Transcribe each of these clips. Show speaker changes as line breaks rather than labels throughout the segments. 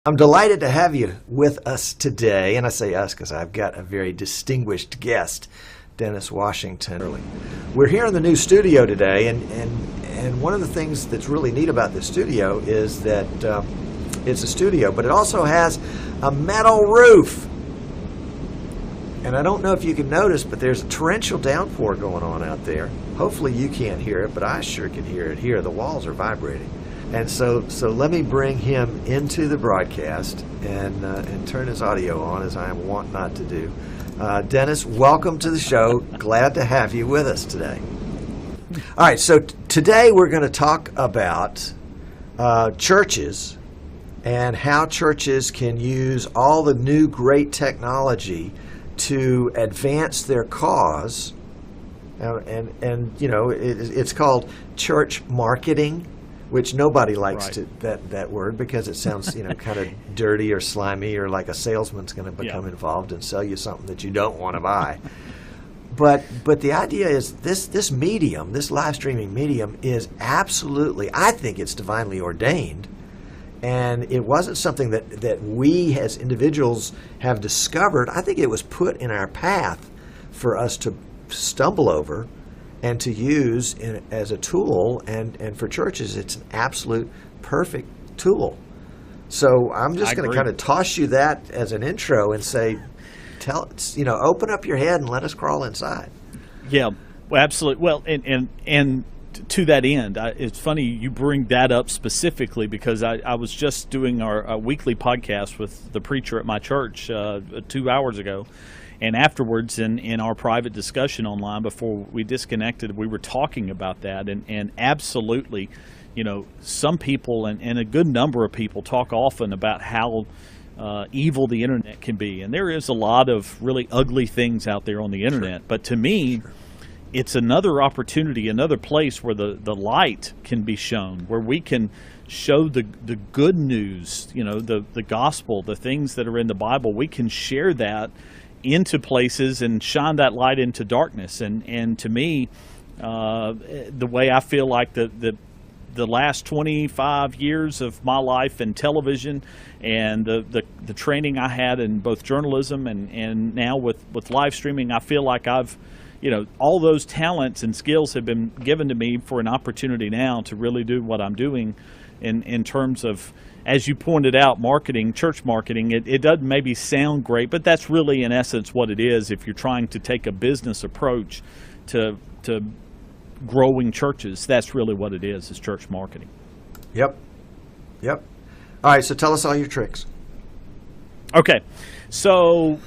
I'm delighted to have you with us today, and I say us because I've got a very distinguished guest, Dennis Washington. We're here in the new studio today, and one of the things that's really neat about this studio is that it's a studio, but it also has a metal roof. And I don't know if you can notice, but there's a torrential downpour going on out there. Hopefully you can't hear it, but I sure can hear it here. The walls are vibrating. And so let me bring him into the broadcast and turn his audio on, as I am wont not to do. Dennis, welcome to the show. Glad to have you with us today. All right, so today we're going to talk about churches and how churches can use all the new great technology to advance their cause. And you know, it's called church marketing, which nobody likes that word because it sounds, kind of dirty or slimy, or like a salesman's going to become involved and sell you something that you don't want to buy. But the idea is this medium, this live streaming medium, is absolutely, I think it's divinely ordained. And it wasn't something that we as individuals have discovered. I think it was put in our path for us to stumble over and to use as a tool, and for churches it's an absolute perfect tool. So I'm just going to kind of toss you that as an intro and say, open up your head and let us crawl inside.
Yeah, well, absolutely. Well, and to that end, it's funny you bring that up specifically because I was just doing our weekly podcast with the preacher at my church 2 hours ago. And afterwards, in our private discussion online before we disconnected, we were talking about that. And absolutely, some people and a good number of people talk often about how evil the internet can be. And there is a lot of really ugly things out there on the internet. Sure. But to me, it's another opportunity, another place where the light can be shown, where we can show the good news, the gospel, the things that are in the Bible. We can share that into places and shine that light into darkness. And to me, the way I feel like the last 25 years of my life in television and the training I had in both journalism and now with live streaming, I feel like I've, all those talents and skills have been given to me for an opportunity now to really do what I'm doing in terms of, as you pointed out, marketing, church marketing. It doesn't maybe sound great, but that's really in essence what it is if you're trying to take a business approach to growing churches. That's really what it is church marketing. Yep.
All right, so tell us all your tricks.
Okay, so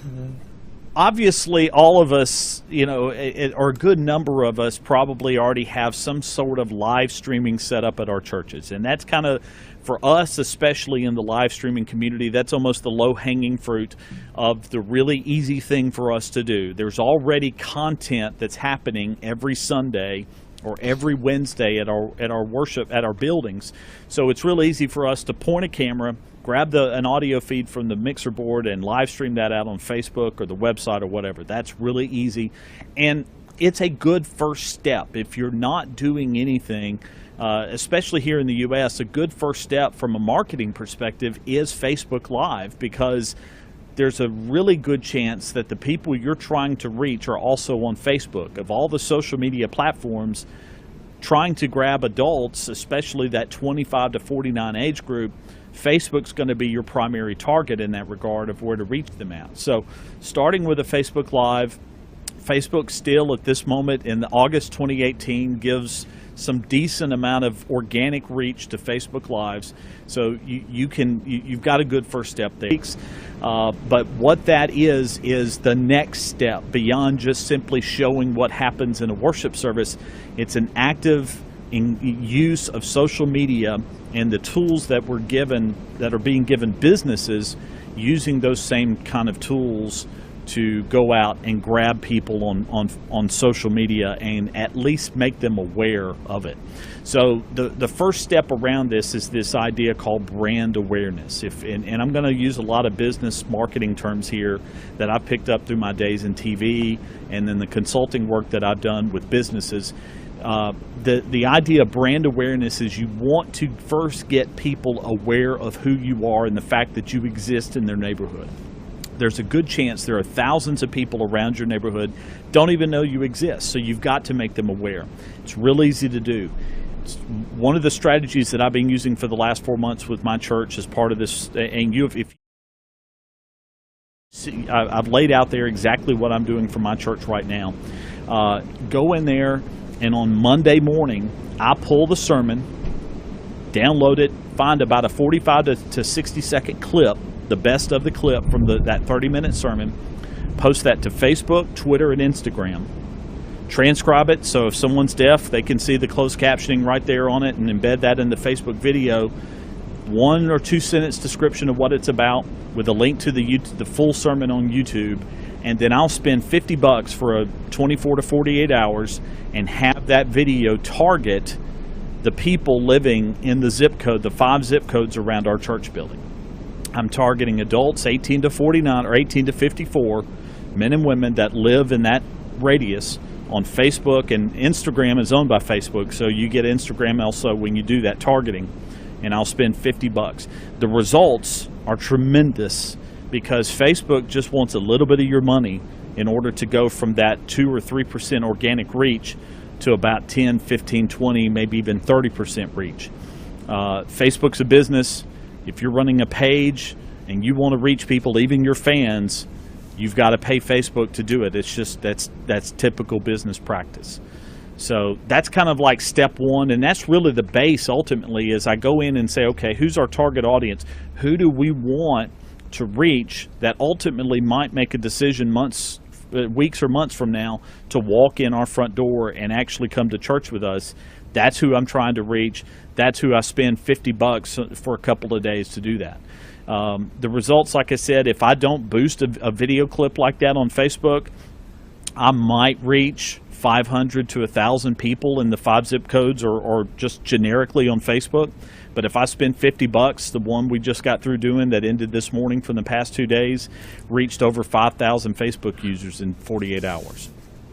obviously all of us, or a good number of us probably already have some sort of live streaming set up at our churches. And that's kind of, for us, especially in the live streaming community, that's almost the low-hanging fruit of the really easy thing for us to do. There's already content that's happening every Sunday or every Wednesday at our worship, at our buildings. So it's real easy for us to point a camera, grab an audio feed from the mixer board and live stream that out on Facebook or the website or whatever. That's really easy. And it's a good first step. If you're not doing anything, especially here in the U.S., a good first step from a marketing perspective is Facebook Live, because there's a really good chance that the people you're trying to reach are also on Facebook. Of all the social media platforms, trying to grab adults, especially that 25 to 49 age group, Facebook's going to be your primary target in that regard of where to reach them at. So starting with a Facebook Live, Facebook still at this moment in August 2018 gives some decent amount of organic reach to Facebook Lives. So you've got a good first step there. But what that is the next step beyond just simply showing what happens in a worship service. It's an active use of social media and the tools that are being given businesses, using those same kind of tools to go out and grab people on social media and at least make them aware of it. So the first step around this is this idea called brand awareness. And I'm going to use a lot of business marketing terms here that I picked up through my days in TV and then the consulting work that I've done with businesses. The idea of brand awareness is you want to first get people aware of who you are and the fact that you exist in their neighborhood. There's a good chance there are thousands of people around your neighborhood don't even know you exist, so you've got to make them aware. It's real easy to do. It's one of the strategies that I've been using for the last 4 months with my church as part of this, and I've laid out there exactly what I'm doing for my church right now. Go in there, and on Monday morning, I pull the sermon, download it, find about a 45 to 60 second clip, the best of the clip from that 30-minute sermon, post that to Facebook, Twitter, and Instagram. Transcribe it, so if someone's deaf, they can see the closed captioning right there on it, and embed that in the Facebook video. 1 or 2 sentence description of what it's about with a link to the full sermon on YouTube, and then I'll spend $50 for a 24 to 48 hours and have that video target the people living in the zip code, the 5 zip codes around our church building. I'm targeting adults 18 to 49 or 18 to 54, men and women that live in that radius on Facebook, and Instagram is owned by Facebook, so you get Instagram also when you do that targeting, and I'll spend $50. The results are tremendous because Facebook just wants a little bit of your money in order to go from that 2 or 3% organic reach to about 10, 15, 20, maybe even 30% reach. Facebook's a business. If you're running a page and you want to reach people, even your fans, you've got to pay Facebook to do it. It's just that's typical business practice. So that's kind of like step one, and that's really the base ultimately is I go in and say, okay, who's our target audience? Who do we want to reach that ultimately might make a decision weeks or months from now to walk in our front door and actually come to church with us? That's who I'm trying to reach. That's who I spend $50 for a couple of days to do that. The results, like I said, if I don't boost a video clip like that on Facebook, I might reach 500 to 1,000 people in the 5 zip codes or just generically on Facebook. But if I spend $50, the one we just got through doing that ended this morning from the past 2 days, reached over 5,000 Facebook users in 48 hours.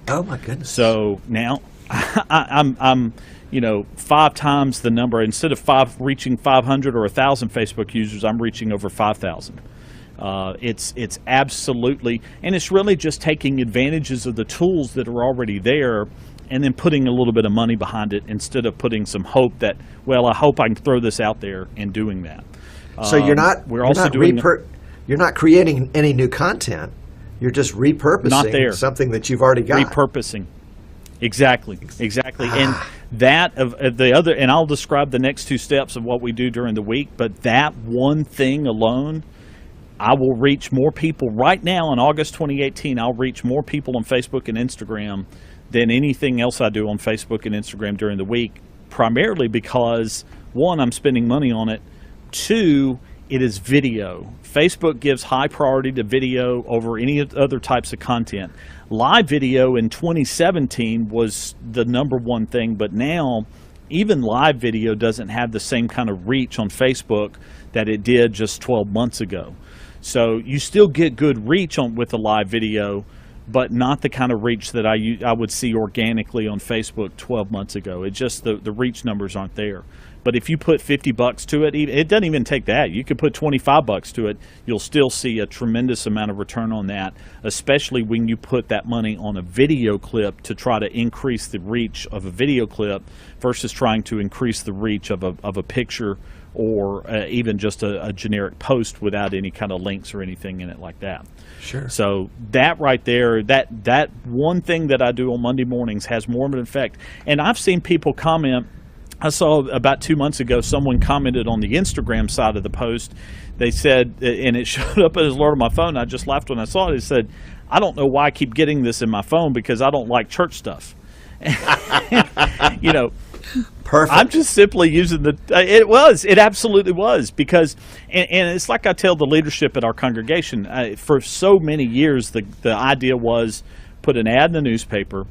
Oh my goodness. So
now I'm 5 times the number. Instead of reaching 500 or 1,000 Facebook users, I'm reaching over 5,000. It's absolutely, and it's really just taking advantages of the tools that are already there and then putting a little bit of money behind it instead of putting some hope that, well, I hope I can throw this out there and doing that.
So you're not creating any new content. You're just repurposing something that you've already got.
Repurposing. Exactly. And that of the other, and I'll describe the next 2 steps of what we do during the week, but that one thing alone, I will reach more people. Right now in August 2018, I'll reach more people on Facebook and Instagram than anything else I do on Facebook and Instagram during the week, primarily because, 1, I'm spending money on it. 2, it is video. Facebook gives high priority to video over any other types of content. Live video in 2017 was the #1 thing, but now even live video doesn't have the same kind of reach on Facebook that it did just 12 months ago. So you still get good reach with a live video, but not the kind of reach that I would see organically on Facebook 12 months ago. It just the reach numbers aren't there. But if you put $50 to it, it doesn't even take that. You could put $25 to it. You'll still see a tremendous amount of return on that, especially when you put that money on a video clip to try to increase the reach of a video clip versus trying to increase the reach of a picture or even just a generic post without any kind of links or anything in it like that.
Sure.
So that right there, that one thing that I do on Monday mornings has more of an effect. And I've seen people comment. I saw about 2 months ago someone commented on the Instagram side of the post. They said, and it showed up as alert on my phone. I just laughed when I saw it. It said, "I don't know why I keep getting this in my phone because I don't like church stuff."
Perfect.
I'm just simply using it absolutely was because, and it's like I tell the leadership at our congregation, for so many years, the idea was put an ad in the newspaper,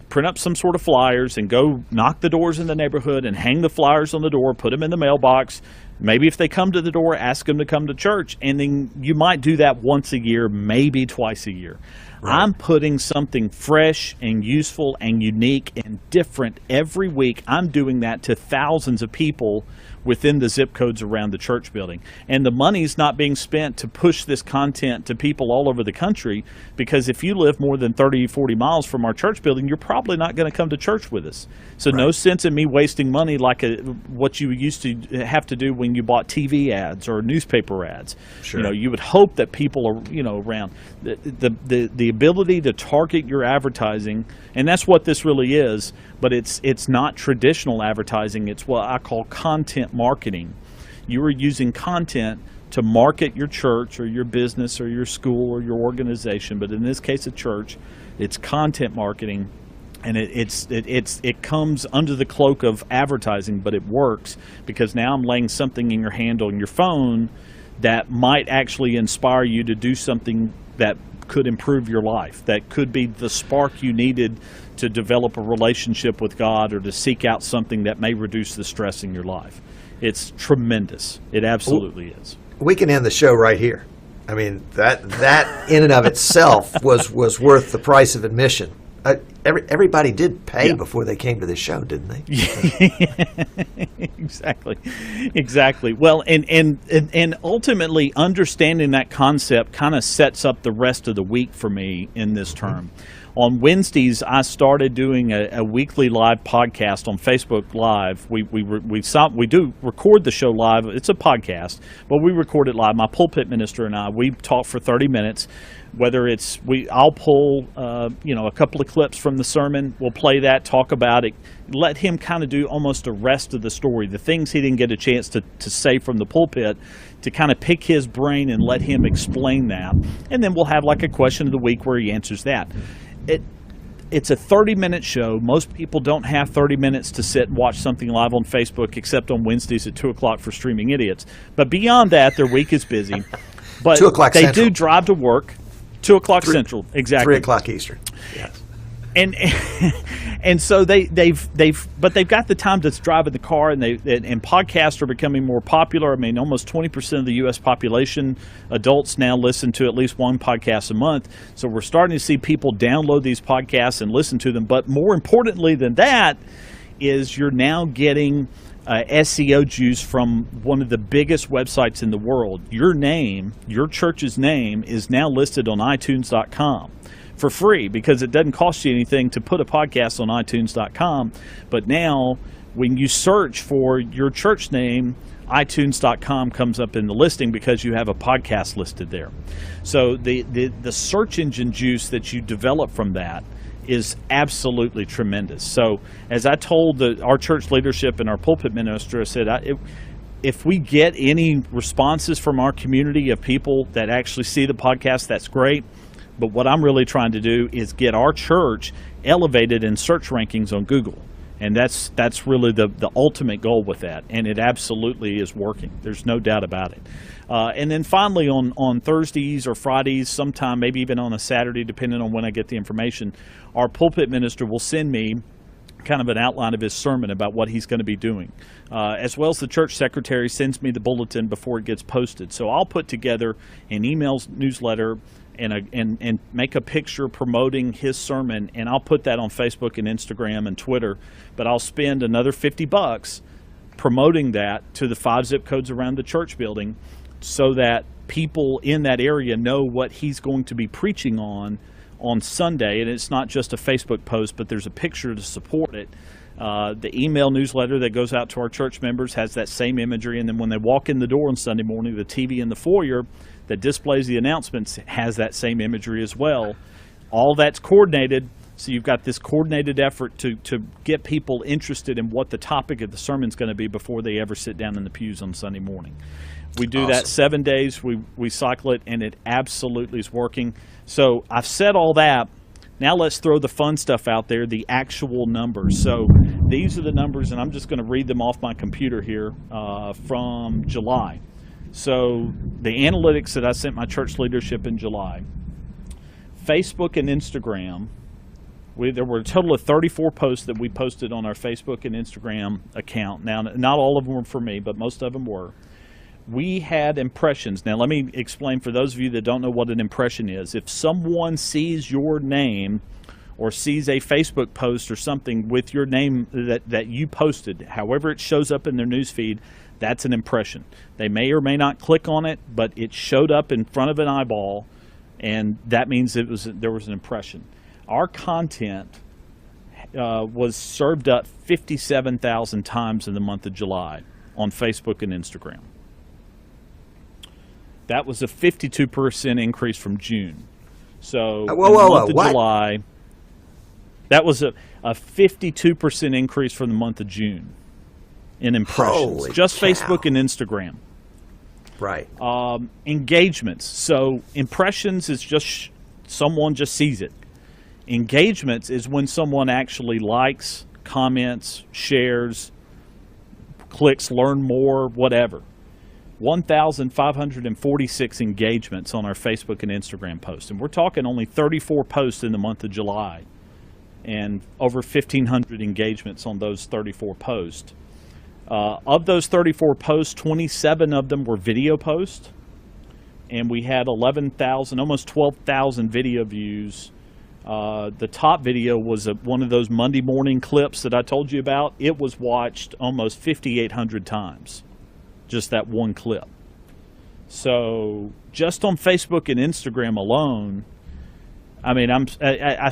print up some sort of flyers and go knock the doors in the neighborhood and hang the flyers on the door, put them in the mailbox, Maybe if they come to the door, ask them to come to church, and then you might do that once a year, maybe twice a year. Right. I'm putting something fresh and useful and unique and different every week. I'm doing that to thousands of people within the zip codes around the church building. And the money's not being spent to push this content to people all over the country, because if you live more than 30, 40 miles from our church building, you're probably not going to come to church with us. So right. No sense in me wasting money like what you used to have to do when you bought TV ads or newspaper ads. Sure. You know, you would hope that people are, you know, around. The ability to target your advertising, and that's what this really is, but it's not traditional advertising. It's what I call content marketing. You are using content to market your church or your business or your school or your organization, but in this case a church, it's content marketing, and it comes under the cloak of advertising, but it works because now I'm laying something in your hand on your phone that might actually inspire you to do something that could improve your life, that could be the spark you needed to develop a relationship with God or to seek out something that may reduce the stress in your life. It's tremendous. It absolutely is.
We can end the show right here. I mean, that in and of itself was worth the price of admission. Everybody did pay before they came to the show, didn't they? Exactly. Well, and ultimately understanding that concept kind of sets up the rest of the week for me in this term. On Wednesdays, I started doing a weekly live podcast on Facebook Live. We do record the show live. It's a podcast, but we record it live. My pulpit minister and I, we talk for 30 minutes. Whether it's I'll pull a couple of clips from the sermon. We'll play that, talk about it, let him kind of do almost the rest of the story, the things he didn't get a chance to say from the pulpit, to kind of pick his brain and let him explain that. And then we'll have like a question of the week where he answers that. It's a 30-minute show. Most people don't have 30 minutes to sit and watch something live on Facebook, except on Wednesdays at 2 o'clock for Streaming Idiots. But beyond that, their week is busy. But 2 o'clock
they
Central.
Do drive to work. 2 o'clock Central, exactly.
3 o'clock Eastern. Yes.
And so they've got the time to drive in the car, and podcasts are becoming more popular. I mean, almost 20% of the U.S. population, adults, now listen to at least one podcast a month. So we're starting to see people download these podcasts and listen to them. But more importantly than that is you're now getting SEO juice from one of the biggest websites in the world. Your name, your church's name, is now listed on iTunes.com for free, because it doesn't cost you anything to put a podcast on iTunes.com. But now when you search for your church name, iTunes.com comes up in the listing because you have a podcast listed there. So the search engine juice that you develop from that is absolutely tremendous. So as I told our church leadership and our pulpit minister, I said, if we get any responses from our community of people that actually see the podcast, that's great. But what I'm really trying to do is get our church elevated in search rankings on Google. And that's really the ultimate goal with that. And it absolutely is working. There's no doubt about it. And then finally on Thursdays or Fridays, sometime, maybe even on a Saturday, depending on when I get the information, our pulpit minister will send me kind of an outline of his sermon about what he's going to be doing. As well as the church secretary sends me the bulletin before it gets posted. So I'll put together an email newsletter and make a picture promoting his sermon, and I'll put that on Facebook and Instagram and Twitter. But I'll spend another $50 promoting that to the 5 zip codes around the church building, so that people in that area know what he's going to be preaching on Sunday. And it's not just a Facebook post, but there's a picture to support it. The email newsletter that goes out to our church members has that same imagery, and then when they walk in the door on Sunday morning, the TV in the foyer that displays the announcements has that same imagery as well. All that's coordinated, so you've got this coordinated effort to get people interested in what the topic of the sermon is going to be before they ever sit down in the pews on Sunday morning. We do that 7 days. We cycle it, and it absolutely is working. So I've said all that. Now let's throw the fun stuff out there, the actual numbers. So these are the numbers, and I'm just going to read them off my computer here from July. So the analytics that I sent my church leadership in July, Facebook and Instagram, there were a total of 34 posts that we posted on our Facebook and Instagram account. Now, not all of them were for me, but most of them were. we had impressions. Now, let me explain for those of you that don't know what an impression is. If someone sees your name or sees a Facebook post or something with your name that you posted, however it shows up in their newsfeed, that's an impression. They may or may not click on it, but it showed up in front of an eyeball, and that means there was an impression. Our content was served up 57,000 times in the month of July on Facebook and Instagram. That was a 52% increase from June. So in the month of July, that was a 52% increase from the month of June in impressions.
Holy
just
cow.
Facebook and Instagram.
Right.
Engagements. So impressions is just someone just sees it. Engagements is when someone actually likes, comments, shares, clicks, learn more, whatever. 1,546 engagements on our Facebook and Instagram posts. And we're talking only 34 posts in the month of July and over 1,500 engagements on those 34 posts. Of those 34 posts, 27 of them were video posts. And we had 11,000, almost 12,000 video views. The top video was one of those Monday morning clips that I told you about. It was watched almost 5,800 times, just that one clip. So just on Facebook and Instagram alone, I mean, I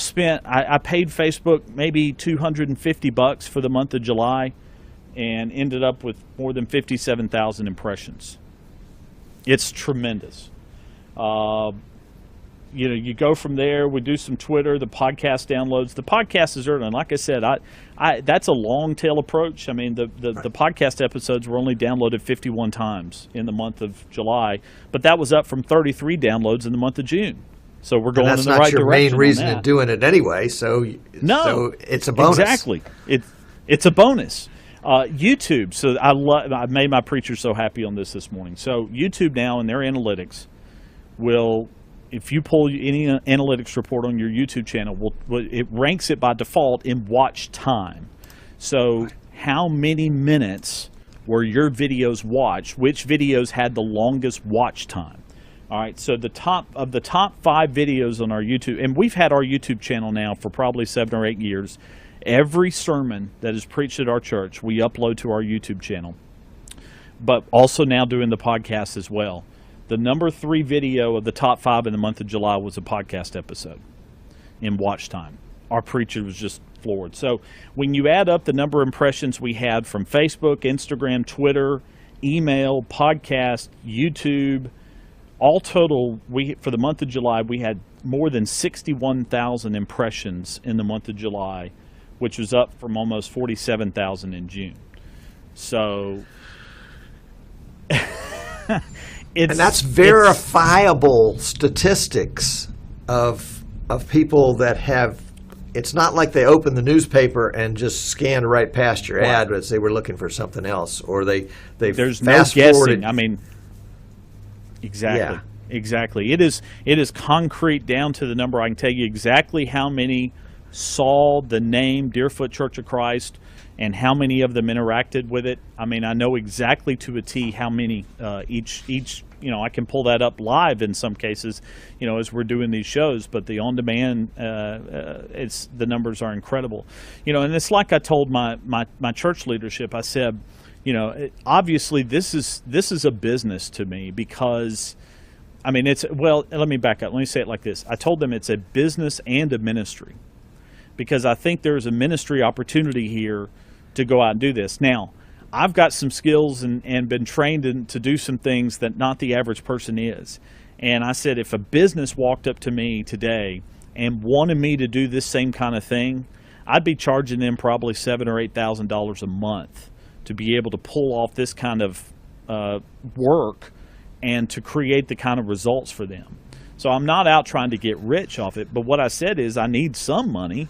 paid Facebook maybe $250 for the month of July and ended up with more than 57,000 impressions. It's tremendous. You go from there. We do some Twitter, the podcast downloads. The podcast is early. And like I said, that's a long tail approach. I mean, the podcast episodes were only downloaded 51 times in the month of July, but that was up from 33 downloads in the month of June. So we're going in the right direction.
That's not your main reason in doing it anyway. So it's a bonus.
Exactly. It's a bonus. YouTube. So I made my preacher so happy on this morning. So YouTube now in their analytics will. If you pull any analytics report on your YouTube channel, it ranks it by default in watch time. So how many minutes were your videos watched? Which videos had the longest watch time? All right, so the top 5 videos on our YouTube, and we've had our YouTube channel now for probably 7 or 8 years. Every sermon that is preached at our church, we upload to our YouTube channel, but also now doing the podcast as well. The number 3 video of the top 5 in the month of July was a podcast episode in watch time. Our preacher was just floored. So when you add up the number of impressions we had from Facebook, Instagram, Twitter, email, podcast, YouTube, all total, for the month of July, we had more than 61,000 impressions in the month of July, which was up from almost 47,000 in June. So...
and that's verifiable statistics of people that have. It's not like they open the newspaper and just scanned right past your ad, but they were looking for something else, or they
there's
fast
no
forwarded.
guessing. I mean, exactly,
Yeah.
exactly. It is concrete down to the number. I can tell you exactly how many saw the name Deerfoot Church of Christ and how many of them interacted with it. I mean, I know exactly to a T how many each. I can pull that up live in some cases, as we're doing these shows. But the on-demand, the numbers are incredible. And it's like I told my church leadership. I said, obviously this is a business to me because, I mean, let me back up. Let me say it like this. I told them it's a business and a ministry because I think there's a ministry opportunity here to go out and do this. Now, I've got some skills and been trained to do some things that not the average person is. And I said, if a business walked up to me today and wanted me to do this same kind of thing, I'd be charging them probably $7,000 or $8,000 a month to be able to pull off this kind of work and to create the kind of results for them. So I'm not out trying to get rich off it, but what I said is I need some money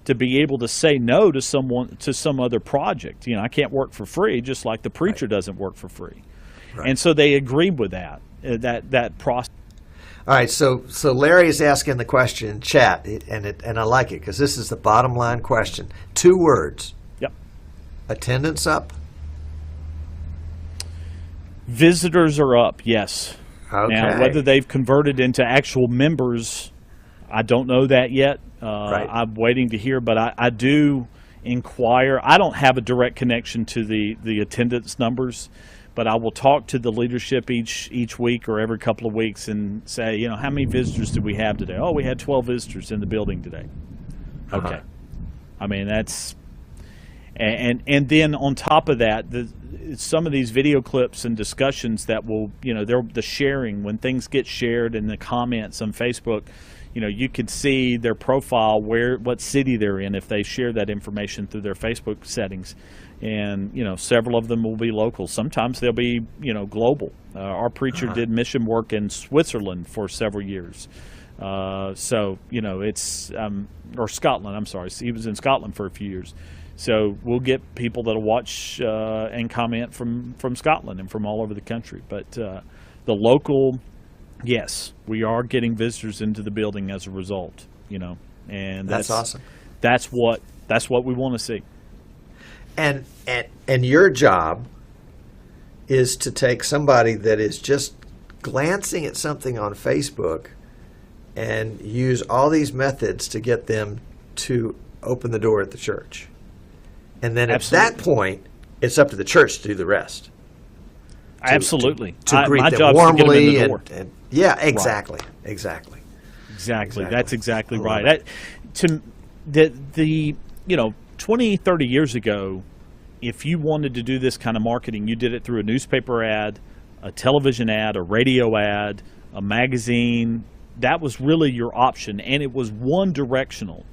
to be able to say no to some other project. I can't work for free, just like the preacher doesn't work for free. Right. And so they agreed with that process.
All right, so Larry is asking the question in chat, and I like it because this is the bottom line question. 2 words.
Yep.
Attendance up.
Visitors are up, yes.
Okay.
Now, whether they've converted into actual members, I don't know that yet.
Right.
I'm waiting to hear, but I do inquire. I don't have a direct connection to the attendance numbers, but I will talk to the leadership each week or every couple of weeks and say, you know, how many visitors did we have today? Oh, we had 12 visitors in the building today. Okay.
Uh-huh.
I mean, that's and then on top of that, some of these video clips and discussions that will, you know, they're the sharing when things get shared in the comments on Facebook. You know, you can see their profile, what city they're in if they share that information through their Facebook settings. And, you know, several of them will be local. Sometimes they'll be, you know, global. Our preacher did mission work in Switzerland for several years. So, you know, it's, or Scotland, I'm sorry. He was in Scotland for a few years. So we'll get people that'll watch and comment from Scotland and from all over the country. But the local, yes, we are getting visitors into the building as a result, you know. And
that's awesome.
That's what we want to see.
And your job is to take somebody that is just glancing at something on Facebook and use all these methods to get them to open the door at the church. And then
Absolutely.
At that point, it's up to the church to do the rest.
Absolutely.
To greet
my
them
job's
warmly.
to get them in the door.
And yeah, exactly.
Right.
Exactly.
That's exactly
I
right.
love
The you know, 20, 30 years ago, if you wanted to do this kind of marketing, you did it through a newspaper ad, a television ad, a radio ad, a magazine. That was really your option, and it was one directional.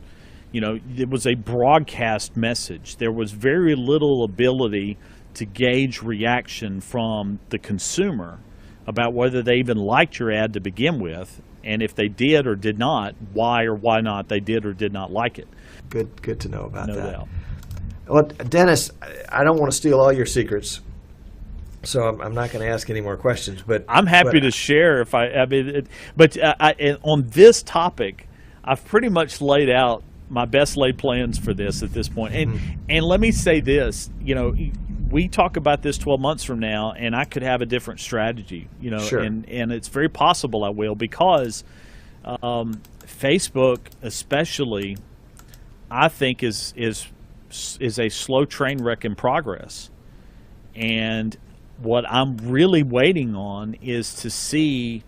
You know, it was a broadcast message. There was very little ability to gauge reaction from the consumer about whether they even liked your ad to begin with, and if they did or did not, why or why not they did or did not like it.
Good to know about
No
that.
doubt.
Well, Dennis, I don't want to steal all your secrets, so I'm not going to ask any more questions. But
I'm happy to share if I mean, on this topic, I've pretty much laid out my best laid plans for this at this point. And let me say this, you know, we talk about this 12 months from now, and I could have a different strategy, you know,
Sure.
and it's very possible I will, because Facebook especially, I think is a slow train wreck in progress. And what I'm really waiting on is to see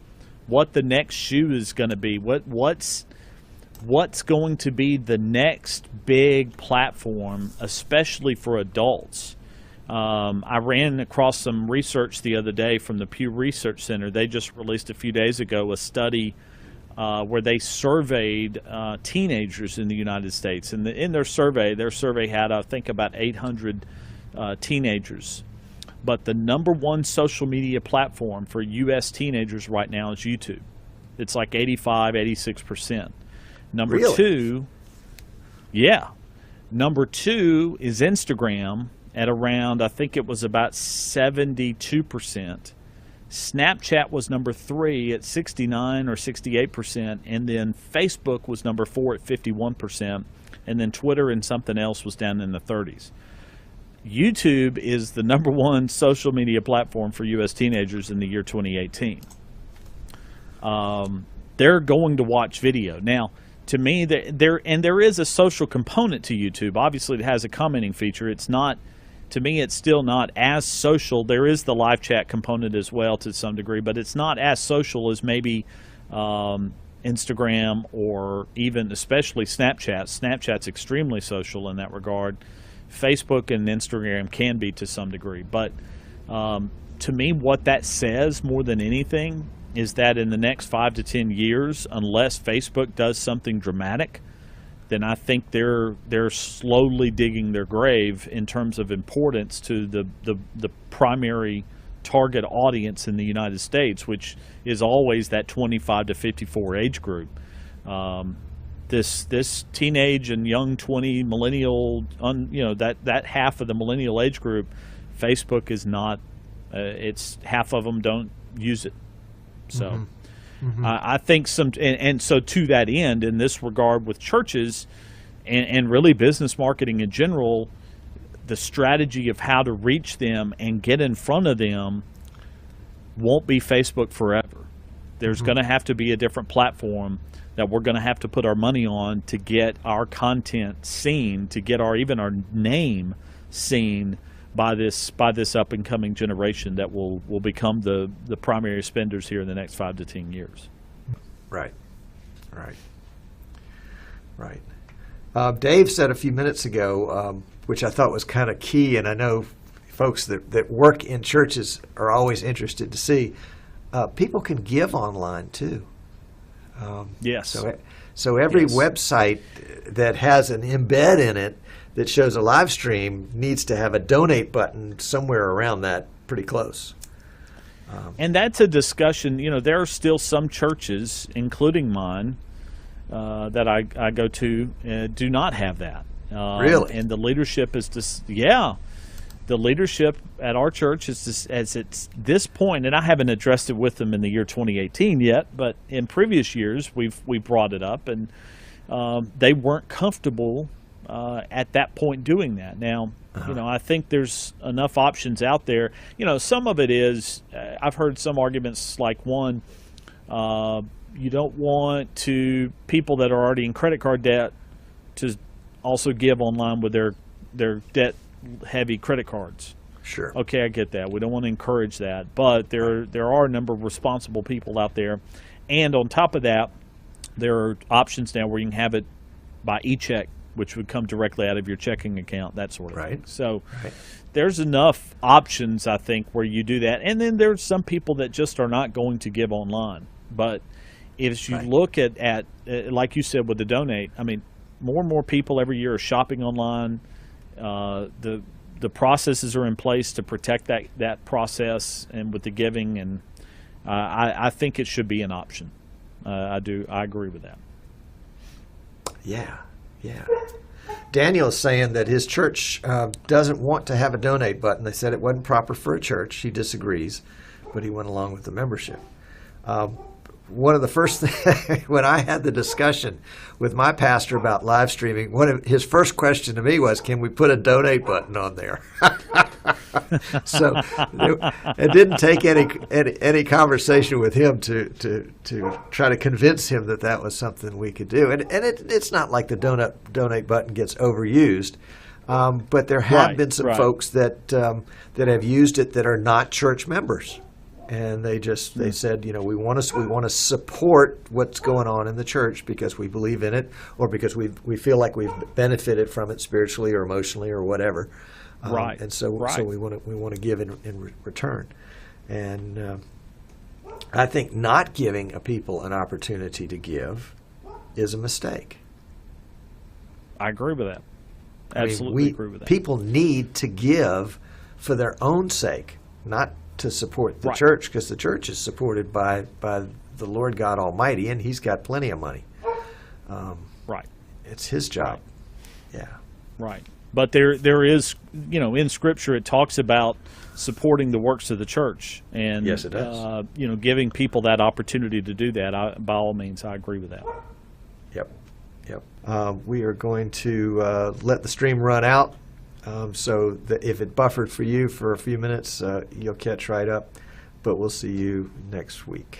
what the next shoe is going to be. What's going to be the next big platform, especially for adults. I ran across some research the other day from the Pew Research Center. They just released a few days ago a study where they surveyed teenagers in the United States. And in their survey had, I think, about 800 teenagers. But the number one social media platform for U.S. teenagers right now is YouTube. It's like 85, 86%. Number
Really?
two, yeah. Number two is Instagram at around, I think it was about 72%. Snapchat was number three at 69 or 68%, and then Facebook was number four at 51%, and then Twitter and something else was down in the 30s. YouTube is the number one social media platform for U.S. teenagers in the year 2018. They're going to watch video. Now, to me, there is a social component to YouTube. Obviously, it has a commenting feature. It's not, to me, it's still not as social. There is the live chat component as well to some degree, but it's not as social as maybe Instagram or even especially Snapchat. Snapchat's extremely social in that regard. Facebook and Instagram can be to some degree. But to me, what that says more than anything is that in the next 5 to 10 years, unless Facebook does something dramatic, then I think they're slowly digging their grave in terms of importance to the primary target audience in the United States, which is always that 25 to 54 age group. This teenage and young 20 millennial, that half of the millennial age group, Facebook is not. It's half of them don't use it. So I think and so to that end, in this regard with churches and really business marketing in general, the strategy of how to reach them and get in front of them won't be Facebook forever. There's going to have to be a different platform that we're going to have to put our money on to get our content seen, to get even our name seen by this up and coming generation that will become the primary spenders here in the next 5 to 10 years.
Right. Dave said a few minutes ago, which I thought was kind of key, and I know folks that work in churches are always interested to see, people can give online too.
Yes.
So every
Yes.
website that has an embed in it that shows a live stream needs to have a donate button somewhere around that, pretty close.
And that's a discussion. There are still some churches, including mine, that I go to, do not have that.
Really?
And the leadership is just, the leadership at our church is just, as it's this point, and I haven't addressed it with them in the year 2018 yet, but in previous years we brought it up, and they weren't comfortable at that point doing that. Now, I think there's enough options out there. Some of it is, I've heard some arguments like one, you don't want people that are already in credit card debt to also give online with their debt heavy credit cards.
Sure.
Okay, I get that. We don't want to encourage that, but there are a number of responsible people out there, and on top of that, there are options now where you can have it by e-check, which would come directly out of your checking account, that sort of thing. So there's enough options, I think, where you do that. And then there's some people that just are not going to give online. But if you look at like you said with the donate, I mean, more and more people every year are shopping online. The processes are in place to protect that process and with the giving, and I think it should be an option. I agree with that.
Yeah. Daniel is saying that his church doesn't want to have a donate button. They said it wasn't proper for a church. He disagrees, but he went along with the membership. One of the first things, when I had the discussion with my pastor about live streaming, his first question to me was, can we put a donate button on there? So it didn't take any conversation with him to try to convince him that was something we could do. And it's not like the donate button gets overused, but there have been some folks that have used it that are not church members. And they said, we want to support what's going on in the church because we believe in it, or because we feel like we've benefited from it spiritually or emotionally or whatever. And so we want to give in return. And I think not giving a people an opportunity to give is a mistake.
I agree with that. Absolutely agree with that.
People need to give for their own sake, not to support the church, because the church is supported by the Lord God Almighty, and He's got plenty of money. It's His job.
Right. But there is, in Scripture it talks about supporting the works of the church, and
yes, it does.
Giving people that opportunity to do that. By all means, I agree with that.
Yep. We are going to let the stream run out. So that if it buffered for you for a few minutes, you'll catch right up. But we'll see you next week.